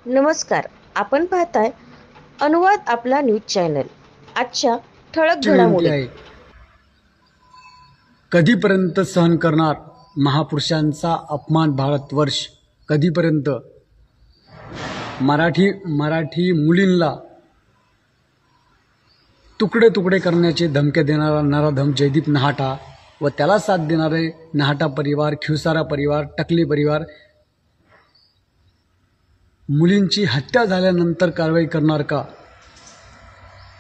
नमस्कार. आपण पाहताय अनुवाद आपला न्यूज चॅनल. आजच्या ठळक ची विनंती घडामोडी. आहे, कधीपर्यंत सहन करणार महापुरुषांचा अपमान भारतवर्ष? कधीपर्यंत? मराठी मुलींना तुकडे तुकडे करण्याचे धमक्या देणारा नराधम जयदीप नहाटा व त्याला साथ देणारे नहाटा परिवार, खिवसारा परिवार, टकले परिवार मुलींची हत्या झाल्यानंतर कारवाई करणार का?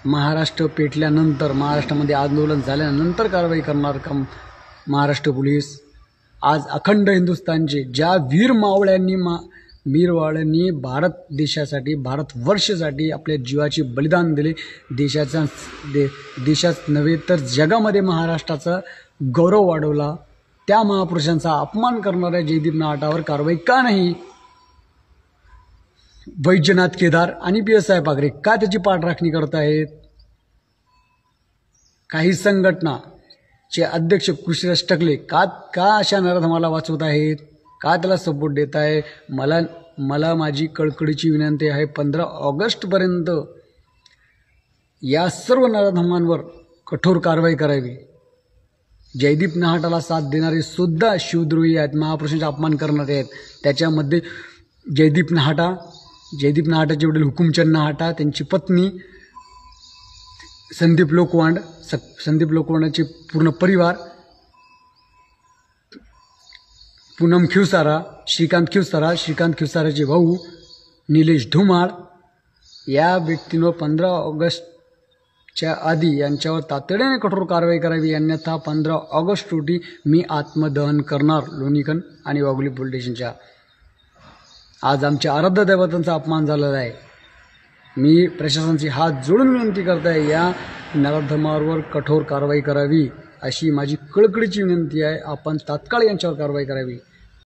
महाराष्ट्र पेटल्यानंतर, महाराष्ट्रामध्ये आंदोलन झाल्यानंतर कारवाई करणार का महाराष्ट्र पोलीस? आज अखंड हिंदुस्थानचे ज्या वीर मावळ्यांनी भारत देशासाठी, भारतवर्षासाठी आपल्या जीवाचे बलिदान दिले, देशात नव्हे तर जगामध्ये महाराष्ट्राचा गौरव वाढवला, त्या महापुरुषांचा अपमान करणाऱ्या जयदीप नहाटावर कारवाई का नाही? वैजनाथ केदार आणि पी.एस.आय. पागरे का त्याची पाठराखणी करत आहेत? काही संघटनाचे अध्यक्ष कृषीराज टकले का अशा नराधमाला वाचवत आहेत? का त्याला सपोर्ट देत आहे? मला माझी कळकळीची विनंती आहे, 15 ऑगस्टपर्यंत या सर्व नराधमांवर कठोर कारवाई करावी. जयदीप नहाटाला साथ देणारे सुद्धा शिवद्रोही आहेत, महापुरुषांचा अपमान करणारे आहेत. त्याच्यामध्ये जयदीप नहाटाचे वडील हुकुमचंद नहाटा, त्यांची पत्नी संदीप लोखंडाचे पूर्ण परिवार, पूनम खिवसारा, श्रीकांत खिवसाराचे भाऊ निलेश धुमाळ, या व्यक्तींवर 15 ऑगस्टच्या आधी यांच्यावर तातडीने कठोर कारवाई करावी, अन्यथा 15 ऑगस्ट रोजी मी आत्मदहन करणार लोणीकण आणि वाघोली पोलीस स्टेशनच्या. आज आमच्या आराध्य दैवतांचा अपमान झालेला आहे. मी प्रशासनाची हात जोडून विनंती करत आहे, या नराधमांवर कठोर कारवाई करावी अशी माझी कळकळीची विनंती आहे. आपण तात्काळ यांच्यावर कारवाई करावी.